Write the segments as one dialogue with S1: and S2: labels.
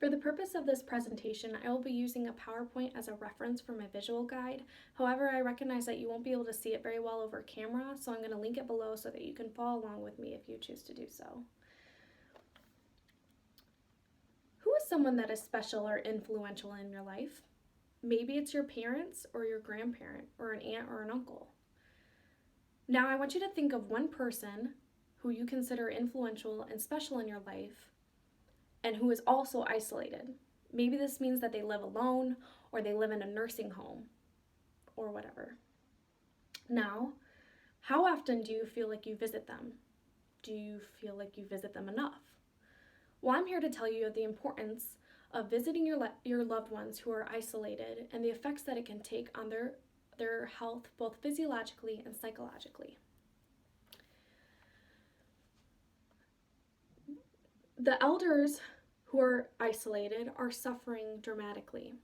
S1: For the purpose of this presentation, I will be using a PowerPoint as a reference for my visual guide. However, I recognize that you won't be able to see it very well over camera, so I'm going to link it below so that you can follow along with me if you choose to do so. Who is someone that is special or influential in your life? Maybe it's your parents or your grandparent or an aunt or an uncle. Now I want you to think of one person who you consider influential and special in your life and who is also isolated. Maybe this means that they live alone or they live in a nursing home or whatever. Now, how often do you feel like you visit them? Do you feel like you visit them enough? Well, I'm here to tell you the importance of visiting your loved ones who are isolated and the effects that it can take on their health, both physiologically and psychologically. The elders who are isolated are suffering dramatically.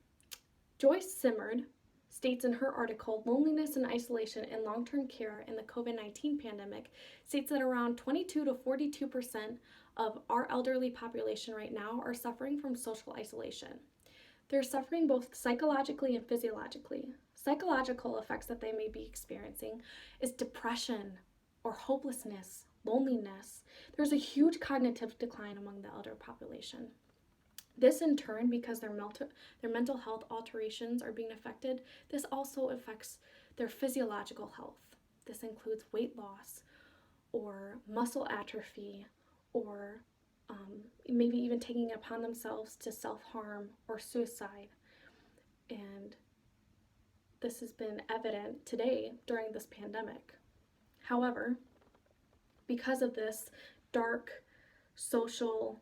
S1: Joyce Simard states in her article, Loneliness and Isolation in Long-Term Care in the COVID-19 Pandemic, states that around 22 to 42% of our elderly population right now are suffering from social isolation. They're suffering both psychologically and physiologically. Psychological effects that they may be experiencing is depression or hopelessness, loneliness. There's a huge cognitive decline among the elder population. This in turn, because their mental health alterations are being affected, this also affects their physiological health. This includes weight loss or muscle atrophy or maybe even taking it upon themselves to self-harm or suicide. And this has been evident today during this pandemic. However, because of this dark social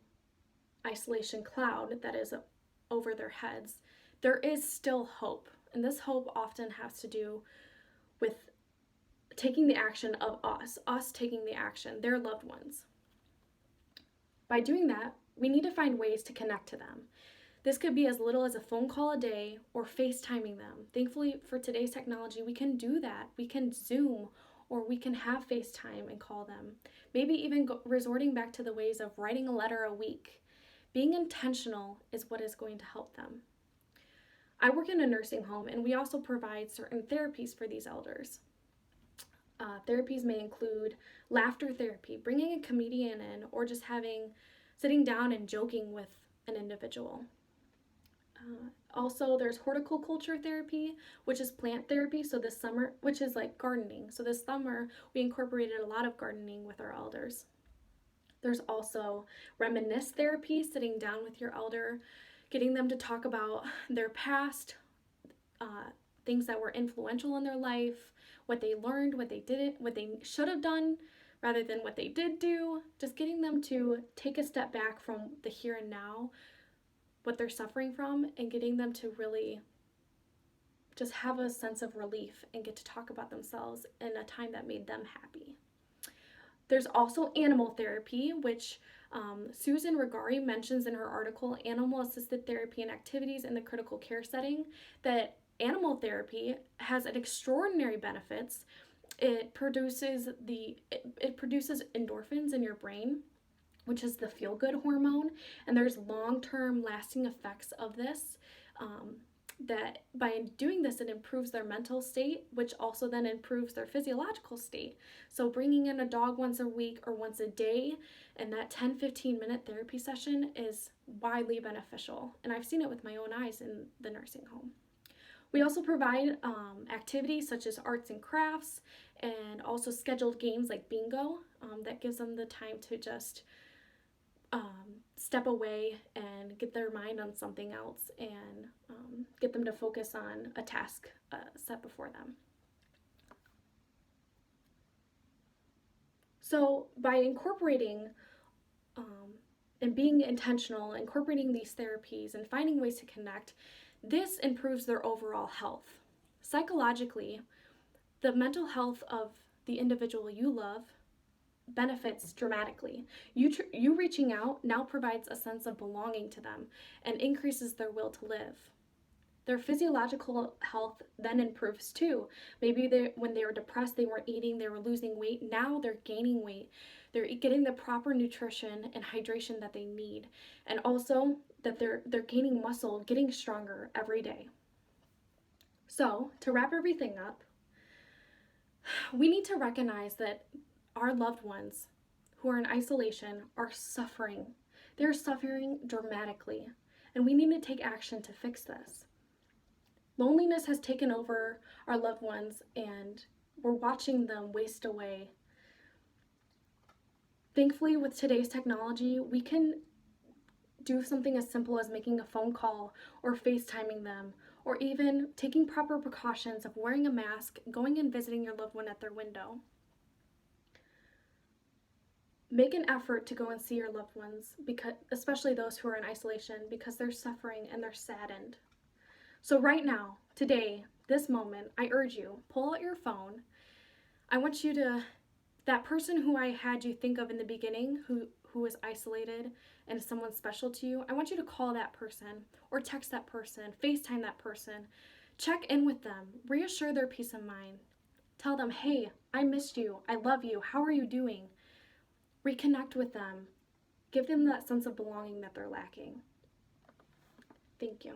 S1: isolation cloud that is over their heads, there is still hope. And this hope often has to do with taking the action of us taking the action, their loved ones. By doing that, we need to find ways to connect to them. This could be as little as a phone call a day or FaceTiming them. Thankfully, for today's technology, we can do that. We can Zoom or we can have FaceTime and call them. Maybe even resorting back to the ways of writing a letter a week. Being intentional is what is going to help them. I work in a nursing home and we also provide certain therapies for these elders. Therapies may include laughter therapy, bringing a comedian in, or just sitting down and joking with an individual. Also, there's horticulture therapy, which is plant therapy. So this summer, which is like gardening. So this summer, we incorporated a lot of gardening with our elders. There's also reminisce therapy, sitting down with your elder, getting them to talk about their past, things that were influential in their life, what they learned, what they didn't, what they should have done rather than what they did do. Just getting them to take a step back from the here and now, what they're suffering from, and getting them to really just have a sense of relief and get to talk about themselves in a time that made them happy. There's also animal therapy, which Susan Regari mentions in her article, Animal-Assisted Therapy and Activities in the Critical Care Setting, that animal therapy has an extraordinary benefits. It produces endorphins in your brain, which is the feel-good hormone, and there's long-term lasting effects of this. That by doing this, it improves their mental state, which also then improves their physiological state. So bringing in a dog once a week or once a day, and that 10-15 minute therapy session is widely beneficial. And I've seen it with my own eyes in the nursing home. We also provide activities such as arts and crafts, and also scheduled games like bingo that gives them the time to just step away and get their mind on something else and get them to focus on a task set before them. So by incorporating and being intentional, incorporating these therapies and finding ways to connect, this improves their overall health. Psychologically, the mental health of the individual you love benefits dramatically. You reaching out now provides a sense of belonging to them and increases their will to live. Their physiological health then improves too. Maybe when they were depressed, they weren't eating, they were losing weight. Now they're gaining weight. They're getting the proper nutrition and hydration that they need. And also that they're gaining muscle, getting stronger every day. So, to wrap everything up, we need to recognize that our loved ones who are in isolation are suffering. They're suffering dramatically, and we need to take action to fix this. Loneliness has taken over our loved ones, and we're watching them waste away. Thankfully, with today's technology, we can do something as simple as making a phone call or FaceTiming them, or even taking proper precautions of wearing a mask, going and visiting your loved one at their window. Make an effort to go and see your loved ones, because, especially those who are in isolation, because they're suffering and they're saddened. So right now, today, this moment, I urge you, pull out your phone. I want you to, that person who I had you think of in the beginning, who is isolated and is someone special to you, I want you to call that person or text that person, FaceTime that person, check in with them, reassure their peace of mind. Tell them, hey, I missed you, I love you, how are you doing? Reconnect with them. Give them that sense of belonging that they're lacking. Thank you.